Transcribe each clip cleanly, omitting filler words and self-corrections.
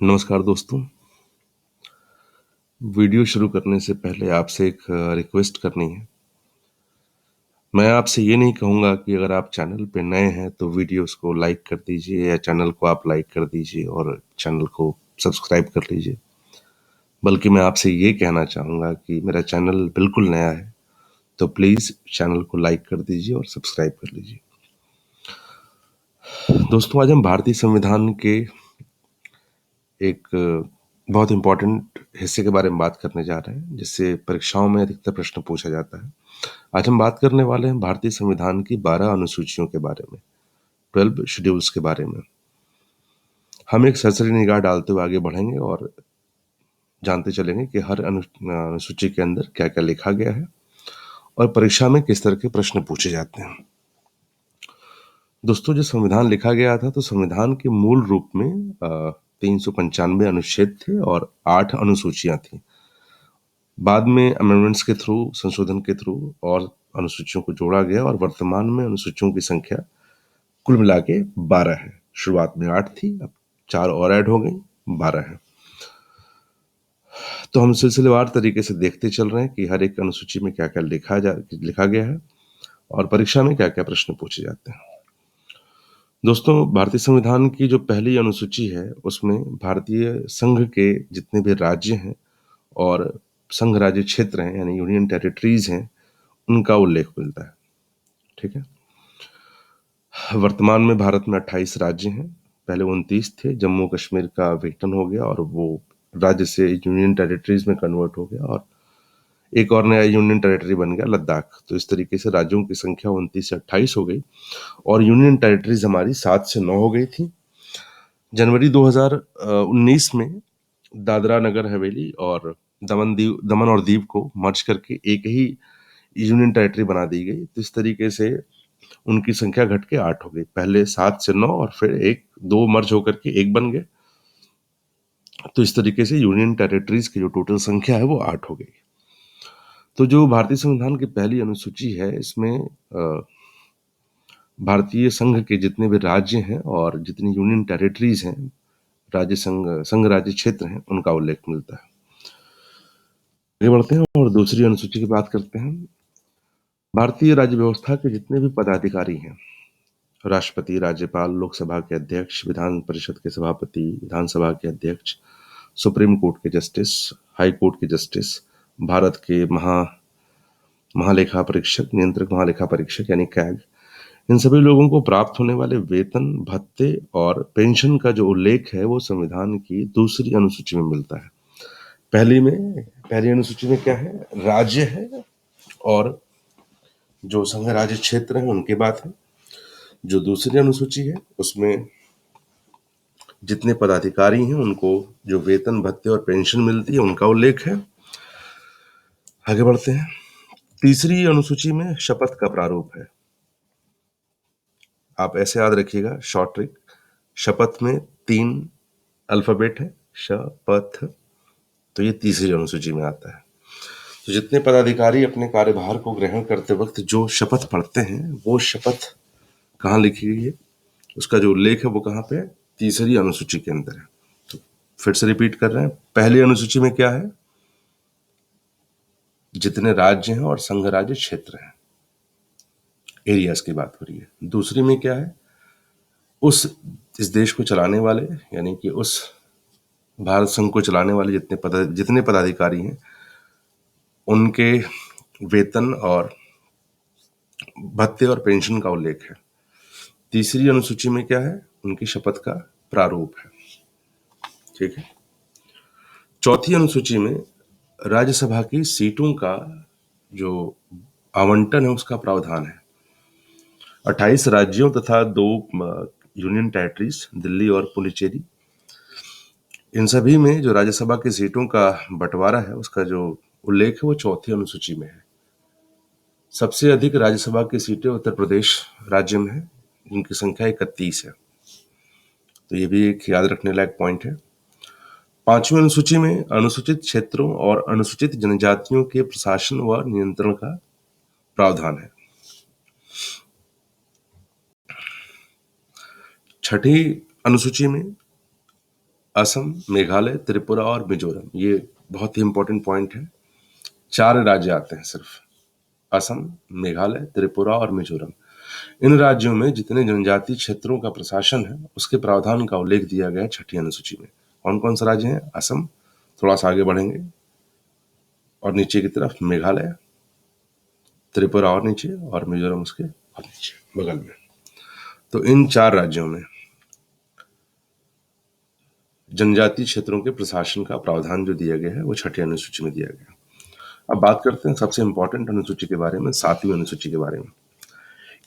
नमस्कार दोस्तों। वीडियो शुरू करने से पहले आपसे एक रिक्वेस्ट करनी है। मैं आपसे ये नहीं कहूँगा कि अगर आप चैनल पे नए हैं तो वीडियोस को लाइक कर दीजिए या चैनल को आप लाइक कर दीजिए और चैनल को सब्सक्राइब कर लीजिए। बल्कि मैं आपसे ये कहना चाहूँगा कि मेरा चैनल बिल्कुल नया है, तो प्लीज़ चैनल को लाइक कर दीजिए और सब्सक्राइब कर लीजिए। दोस्तों, आज हम भारतीय संविधान के एक बहुत इम्पोर्टेंट हिस्से के बारे में बात करने जा रहे हैं, जिससे परीक्षाओं में अधिकतर प्रश्न पूछा जाता है। आज हम बात करने वाले हैं भारतीय संविधान की 12 अनुसूचियों के बारे में, 12 शेड्यूल्स के बारे में। हम एक सरसरी निगाह डालते हुए आगे बढ़ेंगे और जानते चलेंगे कि हर अनुसूची के अंदर क्या क्या लिखा गया है और परीक्षा में किस तरह के प्रश्न पूछे जाते हैं। दोस्तों, जब संविधान लिखा गया था तो संविधान के मूल रूप में 395 अनुच्छेद थे और 8 अनुसूचियां थी। बाद में अमेंडमेंट्स के थ्रू, संशोधन के थ्रू और अनुसूचियों को जोड़ा गया और वर्तमान में अनुसूचियों की संख्या कुल मिला के 12 है। शुरुआत में 8 थी, अब 4 और ऐड हो गई, 12 है। तो हम सिलसिलेवार तरीके से देखते चल रहे हैं कि हर एक अनुसूची में क्या क्या लिखा गया है और परीक्षा में क्या क्या प्रश्न पूछे जाते हैं। दोस्तों, भारतीय संविधान की जो पहली अनुसूची है उसमें भारतीय संघ के जितने भी राज्य हैं और संघ राज्य क्षेत्र हैं यानी यूनियन टेरिटरीज हैं, उनका उल्लेख मिलता है। ठीक है। वर्तमान में भारत में 28 राज्य हैं। पहले 29 थे, जम्मू कश्मीर का विघटन हो गया और वो राज्य से यूनियन टेरिटरीज में कन्वर्ट हो गया और एक और नया यूनियन टेरिटरी बन गया, लद्दाख। तो इस तरीके से राज्यों की संख्या 29 से 28 हो गई और यूनियन टेरिटरीज हमारी 7 से 9 हो गई थी। जनवरी 2019 में दादरा नगर हवेली और दमन और दीव को मर्ज करके एक ही यूनियन टेरिटरी बना दी गई। तो इस तरीके से उनकी संख्या घट के 8 हो गई। पहले 7 से 9 और फिर 2 मर्ज होकर के 1 बन गए। तो इस तरीके से यूनियन टेरिटरीज की जो टोटल संख्या है वो 8 हो गई। तो जो भारतीय संविधान की पहली अनुसूची है, इसमें भारतीय संघ के जितने भी राज्य हैं और जितनी यूनियन टेरिटरीज हैं, संघ राज्य क्षेत्र हैं, उनका उल्लेख मिलता है। आगे बढ़ते हैं और दूसरी अनुसूची की बात करते हैं। भारतीय राज्य व्यवस्था के जितने भी पदाधिकारी हैं, राष्ट्रपति, राज्यपाल, लोकसभा के अध्यक्ष, विधान परिषद के सभापति, विधानसभा के अध्यक्ष, सुप्रीम कोर्ट के जस्टिस, हाई कोर्ट के जस्टिस, भारत के महालेखा परीक्षक, नियंत्रक महालेखा परीक्षक यानी कैग, इन सभी लोगों को प्राप्त होने वाले वेतन, भत्ते और पेंशन का जो उल्लेख है वो संविधान की दूसरी अनुसूची में मिलता है। पहली अनुसूची में क्या है? राज्य है और जो संघ राज्य क्षेत्र है उनकी बात है। जो दूसरी अनुसूची है उसमें जितने पदाधिकारी हैं उनको जो वेतन, भत्ते और पेंशन मिलती है उनका उल्लेख है। आगे बढ़ते हैं। तीसरी अनुसूची में शपथ का प्रारूप है। आप ऐसे याद रखिएगा, शॉर्ट ट्रिक, शपथ में 3 अल्फाबेट है, शपथ। तो ये तीसरी अनुसूची में आता है। तो जितने पदाधिकारी अपने कार्यभार को ग्रहण करते वक्त जो शपथ पढ़ते हैं, वो शपथ कहाँ लिखी गई है, उसका जो उल्लेख है वो कहाँ पे है? तीसरी अनुसूची के अंदर है। तो फिर से रिपीट कर रहे हैं। पहली अनुसूची में क्या है? जितने राज्य हैं और संघ राज्य क्षेत्र हैं, एरियाज की बात हो रही है। दूसरी में क्या है? इस देश को चलाने वाले, यानी कि उस भारत संघ को चलाने वाले जितने पदाधिकारी हैं, उनके वेतन और भत्ते और पेंशन का उल्लेख है। तीसरी अनुसूची में क्या है? उनकी शपथ का प्रारूप है। ठीक है। चौथी अनुसूची में राज्यसभा की सीटों का जो आवंटन है उसका प्रावधान है। 28 राज्यों तथा 2 यूनियन टेरिटरीज, दिल्ली और पुडुचेरी, इन सभी में जो राज्यसभा की सीटों का बंटवारा है उसका जो उल्लेख है वो चौथी अनुसूची में है। सबसे अधिक राज्यसभा की सीटें उत्तर प्रदेश राज्य में है, जिनकी संख्या 31 है। तो ये भी एक याद रखने लायक पॉइंट है। 5वीं अनुसूची में अनुसूचित क्षेत्रों और अनुसूचित जनजातियों के प्रशासन व नियंत्रण का प्रावधान है। 6ठी अनुसूची में असम, मेघालय, त्रिपुरा और मिजोरम। ये बहुत ही इंपॉर्टेंट पॉइंट है। 4 राज्य आते हैं सिर्फ, असम, मेघालय, त्रिपुरा और मिजोरम। इन राज्यों में जितने जनजातीय क्षेत्रों का प्रशासन है उसके प्रावधान का उल्लेख दिया गया है छठी अनुसूची में। कौन कौन से राज्य हैं? असम, थोड़ा सा आगे बढ़ेंगे और नीचे की तरफ मेघालय, त्रिपुरा और नीचे, और मिजोरम उसके और नीचे बगल में। तो इन 4 राज्यों में जनजातीय क्षेत्रों के प्रशासन का प्रावधान जो दिया गया है वो छठी अनुसूची में दिया गया। अब बात करते हैं सबसे इंपॉर्टेंट अनुसूची के बारे में, 7वीं अनुसूची के बारे में।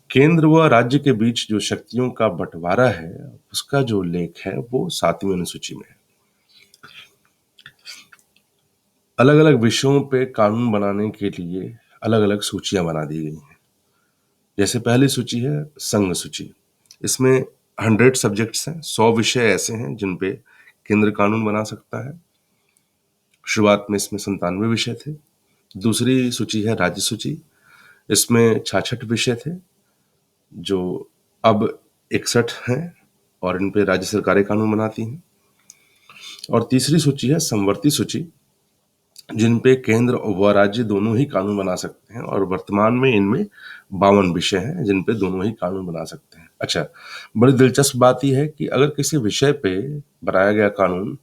केंद्र व राज्य के बीच जो शक्तियों का बंटवारा है उसका जो उल्लेख है वो 7वीं अनुसूची में है। अलग अलग विषयों पे कानून बनाने के लिए अलग अलग सूचियां बना दी गई हैं। जैसे पहली सूची है संघ सूची। इसमें 100 सब्जेक्ट्स हैं, 100 विषय ऐसे हैं जिन पे केंद्र कानून बना सकता है। शुरुआत में इसमें 97 विषय थे। दूसरी सूची है राज्य सूची। इसमें 66 विषय थे जो अब 61 हैं और इन पे राज्य सरकारें कानून बनाती हैं। और तीसरी सूची है समवर्ती सूची, जिन पे केंद्र व राज्य दोनों ही कानून बना सकते हैं, और वर्तमान में इनमें 52 विषय हैं जिन पे दोनों ही कानून बना सकते हैं। अच्छा, बड़ी दिलचस्प बात यह है कि अगर किसी विषय पे बनाया गया कानून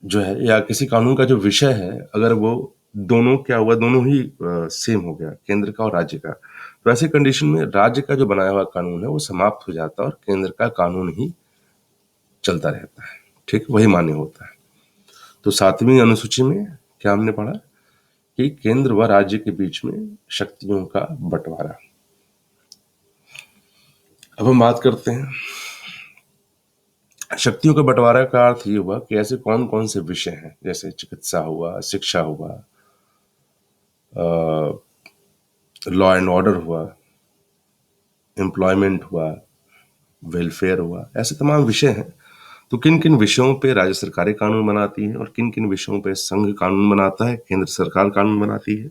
जो है, या किसी कानून का जो विषय है, अगर वो दोनों क्या हुआ, दोनों ही सेम हो गया, केंद्र का और राज्य का, तो ऐसे कंडीशन में राज्य का जो बनाया हुआ कानून है वो समाप्त हो जाता है और केंद्र का कानून ही चलता रहता है। ठीक, वही मान्य होता है। तो 7वीं अनुसूची में क्या हमने पढ़ा कि केंद्र व राज्य के बीच में शक्तियों का बंटवारा। अब हम बात करते हैं शक्तियों का बंटवारा का अर्थ ये हुआ कि ऐसे कौन कौन से विषय हैं, जैसे चिकित्सा हुआ, शिक्षा हुआ, लॉ एंड ऑर्डर हुआ, एम्प्लॉयमेंट हुआ, वेलफेयर हुआ, ऐसे तमाम विषय हैं। तो किन किन विषयों पे राज्य सरकारें कानून बनाती हैं और किन किन विषयों पे संघ कानून बनाता है, केंद्र सरकार कानून बनाती है,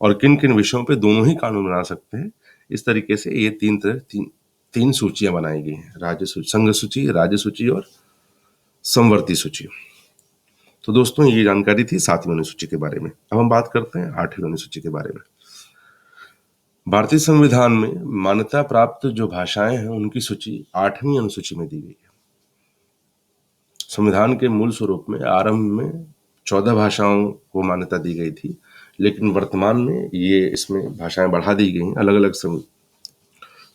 और किन किन विषयों पे दोनों ही कानून बना सकते हैं। इस तरीके से ये तीन सूचियां बनाई गई हैं, राज्य सूची, संघ सूची, राज्य सूची और समवर्ती सूची। तो दोस्तों, ये जानकारी थी 7वीं अनुसूची के बारे में। अब हम बात करते हैं 8वीं अनुसूची के बारे में। भारतीय संविधान में मान्यता प्राप्त जो भाषाएं हैं उनकी सूची 8वीं अनुसूची में दी गई है। संविधान के मूल स्वरूप में आरंभ में 14 भाषाओं को मान्यता दी गई थी, लेकिन वर्तमान में ये इसमें भाषाएं बढ़ा दी गई हैं अलग अलग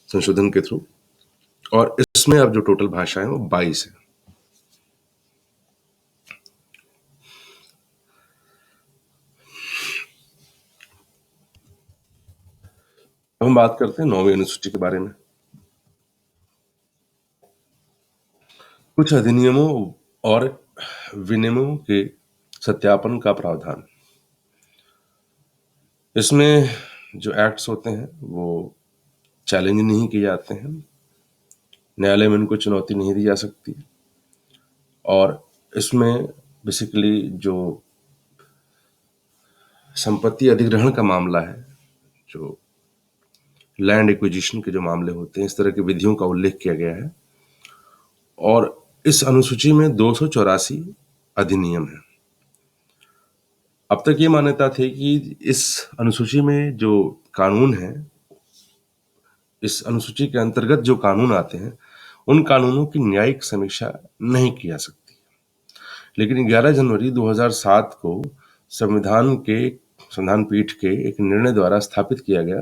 संशोधन के थ्रू, और इसमें अब जो टोटल भाषाएं वो 22 है। अब हम बात करते हैं 9वीं अनुसूची के बारे में। कुछ अधिनियमों और विनियमों के सत्यापन का प्रावधान। इसमें जो एक्ट्स होते हैं वो चैलेंज नहीं किए जाते हैं, न्यायालय में इनको चुनौती नहीं दी जा सकती, और इसमें बेसिकली जो संपत्ति अधिग्रहण का मामला है, जो लैंड एक्विजिशन के जो मामले होते हैं, इस तरह की विधियों का उल्लेख किया गया है। और इस अनुसूची में 284 अधिनियम है। अब तक ये मान्यता थी कि इस अनुसूची में जो कानून है, इस अनुसूची के अंतर्गत जो कानून आते हैं उन कानूनों की न्यायिक समीक्षा नहीं की जा सकती। लेकिन 11 जनवरी 2007 को संविधान पीठ के एक निर्णय द्वारा स्थापित किया गया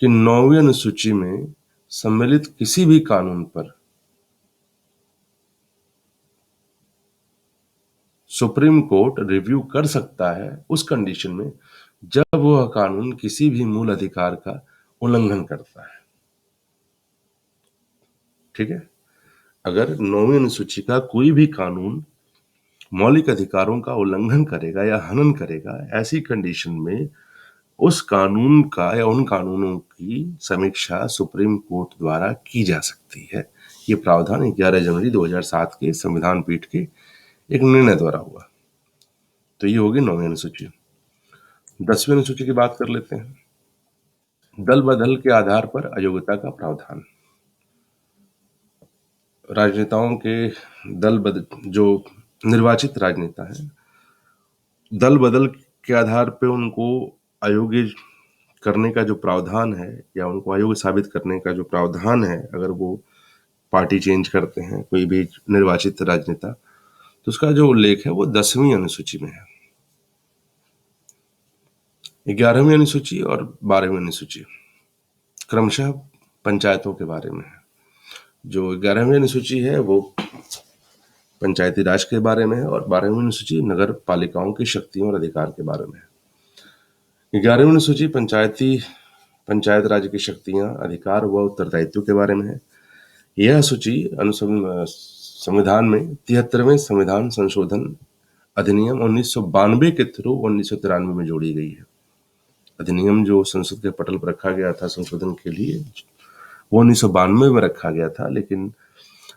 कि 9वीं अनुसूची में सम्मिलित किसी भी कानून पर सुप्रीम कोर्ट रिव्यू कर सकता है उस कंडीशन में जब वह कानून किसी भी मूल अधिकार का उल्लंघन करता है। ठीक है, अगर 9वीं अनुसूची का कोई भी कानून मौलिक अधिकारों का उल्लंघन करेगा या हनन करेगा, ऐसी कंडीशन में उस कानून का या उन कानूनों की समीक्षा सुप्रीम कोर्ट द्वारा की जा सकती है। ये प्रावधान 11 जनवरी 2007 के संविधान पीठ के एक निर्णय द्वारा हुआ। तो ये होगी 9वीं अनुसूची। 10वीं अनुसूची की बात कर लेते हैं। दल बदल के आधार पर अयोग्यता का प्रावधान। राजनेताओं के जो निर्वाचित राजनेता हैं, दल बदल के आधार पे उनको अयोग्य करने का जो प्रावधान है या उनको अयोग्य साबित करने का जो प्रावधान है, अगर वो पार्टी चेंज करते हैं कोई भी निर्वाचित राजनेता, तो उसका जो उल्लेख है वो 10वीं अनुसूची में है। 11वीं अनुसूची और 12वीं अनुसूची क्रमशः पंचायतों के बारे में है। जो 11वीं अनुसूची है वो पंचायती राज के बारे में है और 12वीं अनुसूची नगर पालिकाओं की शक्तियों और अधिकार के बारे में है। 11वीं अनुसूची पंचायत राज की शक्तियां, अधिकार व उत्तरदायित्व के बारे में है। यह सूची संविधान में 73वें संविधान संशोधन अधिनियम 1992 के थ्रू 1993 में जोड़ी गई है। अधिनियम जो संसद के पटल पर रखा गया था संशोधन के लिए, वो 1992 में रखा गया था, लेकिन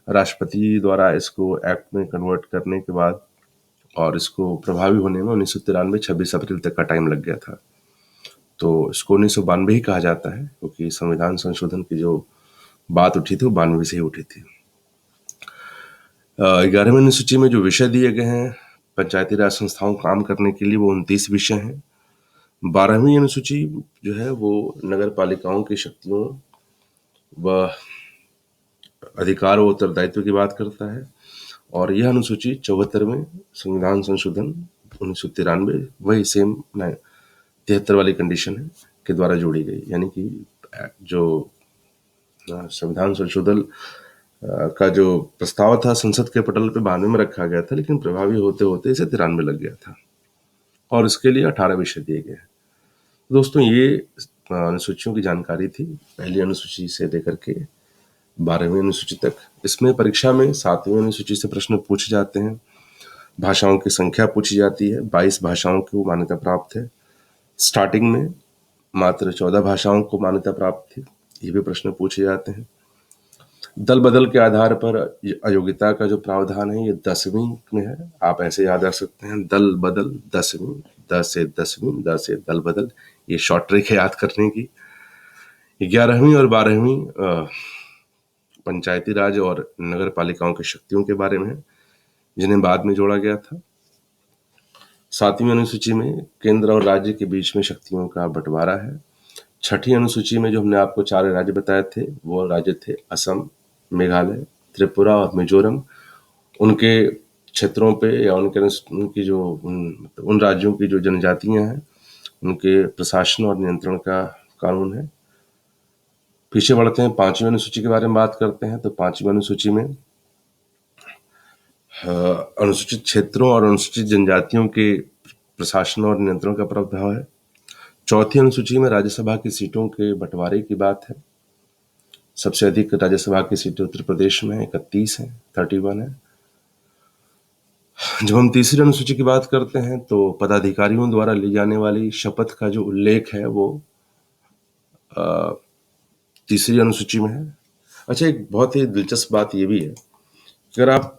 राष्ट्रपति द्वारा इसको एक्ट में कन्वर्ट करने के बाद और इसको प्रभावी होने में 1993 26 अप्रैल तक का टाइम लग गया था। तो इसको 1992 ही कहा जाता है, क्योंकि संविधान संशोधन की जो बात उठी थी वो 92 से ही उठी थी। 11वीं अनुसूची में जो विषय दिए गए हैं पंचायती राज संस्थाओं काम करने के लिए, वो 29 विषय हैं। 12वीं अनुसूची जो है वो नगर पालिकाओं की शक्तियों व अधिकार व उत्तरदायित्व की बात करता है, और यह अनुसूची 74वें संविधान संशोधन 1993 वही सेम 73 वाली कंडीशन है के द्वारा जोड़ी गई। यानी कि जो संविधान संशोधन का जो प्रस्ताव था संसद के पटल पे 92 में रखा गया था, लेकिन प्रभावी होते होते इसे 93 लग गया था और इसके लिए 18 विषय दिए गए। दोस्तों, ये अनुसूचियों की जानकारी थी, पहली अनुसूची से लेकर के 12वीं अनुसूची तक। इसमें परीक्षा में 7वीं अनुसूची से प्रश्न पूछे जाते हैं। भाषाओं की संख्या पूछी जाती है, 22 भाषाओं को मान्यता प्राप्त है। स्टार्टिंग में मात्र 14 भाषाओं को मान्यता प्राप्त थी। ये भी प्रश्न पूछे जाते हैं। दल बदल के आधार पर अयोग्यता का जो प्रावधान है ये 10वीं में है। आप ऐसे याद रख सकते हैं, दल बदल 10वीं, 10 से 10वीं, 10 से दल बदल, ये शॉर्ट ट्रिक है याद करने की। 11वीं और 12वीं पंचायती राज और नगर पालिकाओं की शक्तियों के बारे में है, जिन्हें बाद में जोड़ा गया था। 7वीं अनुसूची में केंद्र और राज्य के बीच में शक्तियों का बंटवारा है। 6ठी अनुसूची में जो हमने आपको 4 राज्य बताए थे, वो राज्य थे असम, मेघालय, त्रिपुरा और मिजोरम। उनके क्षेत्रों पे या उनकी जो उन राज्यों की जो जनजातियां हैं, उनके प्रशासन और नियंत्रण का कानून है। पीछे बढ़ते हैं, 5वीं अनुसूची के बारे में बात करते हैं। तो 5वीं अनुसूची में अनुसूचित क्षेत्रों और अनुसूचित जनजातियों के प्रशासन और नियंत्रण का प्रावधान है। 4थी अनुसूची में राज्यसभा की सीटों के बंटवारे की बात है। सबसे अधिक राज्यसभा की सीटें उत्तर प्रदेश में 31 है, 31 है। जब हम तीसरी अनुसूची की बात करते हैं तो पदाधिकारियों द्वारा ली जाने वाली शपथ का जो उल्लेख है वो तीसरी अनुसूची में है। अच्छा, एक बहुत ही दिलचस्प बात ये भी है, अगर आप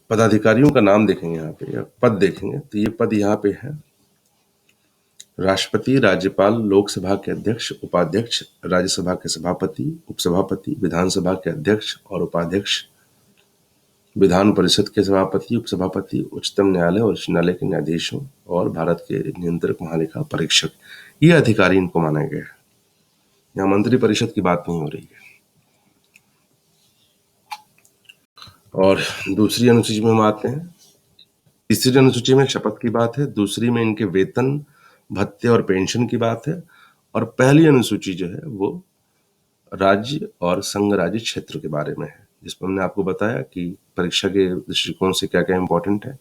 पदाधिकारियों का नाम देखेंगे यहाँ पे या पद देखेंगे तो ये पद यहाँ पे है: राष्ट्रपति, राज्यपाल, लोकसभा के अध्यक्ष, उपाध्यक्ष, राज्यसभा के सभापति, उपसभापति, विधानसभा के अध्यक्ष और उपाध्यक्ष, विधान परिषद के सभापति, उपसभापति, उच्चतम न्यायालय और उच्च न्यायालय के न्यायाधीशों और भारत के नियंत्रक महालेखा परीक्षक, ये अधिकारी इनको माना गया है। यहाँ मंत्री परिषद की बात नहीं हो रही है। और दूसरी अनुसूची में हम आते हैं। तीसरी अनुसूची में शपथ की बात है, दूसरी में इनके वेतन, भत्ते और पेंशन की बात है, और पहली अनुसूची जो है वो राज्य और संघ राज्य क्षेत्र के बारे में है, जिसमें हमने आपको बताया कि परीक्षा के दृष्टिकोण से क्या क्या इंपॉर्टेंट है।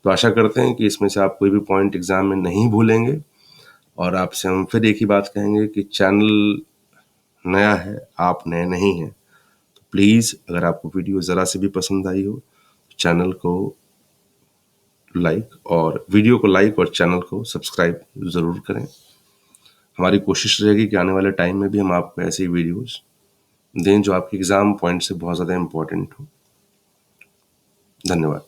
तो आशा करते हैं कि इसमें से आप कोई भी पॉइंट एग्जाम में नहीं भूलेंगे, और आपसे हम फिर एक ही बात कहेंगे कि चैनल नया है, आप नए नहीं हैं, तो प्लीज़ अगर आपको वीडियो ज़रा से भी पसंद आई हो तो चैनल को लाइक और वीडियो को लाइक और चैनल को सब्सक्राइब ज़रूर करें। हमारी कोशिश रहेगी कि आने वाले टाइम में भी हम आपको ऐसी वीडियोस दें जो आपके एग्ज़ाम पॉइंट से बहुत ज़्यादा इम्पोर्टेंट हो। धन्यवाद।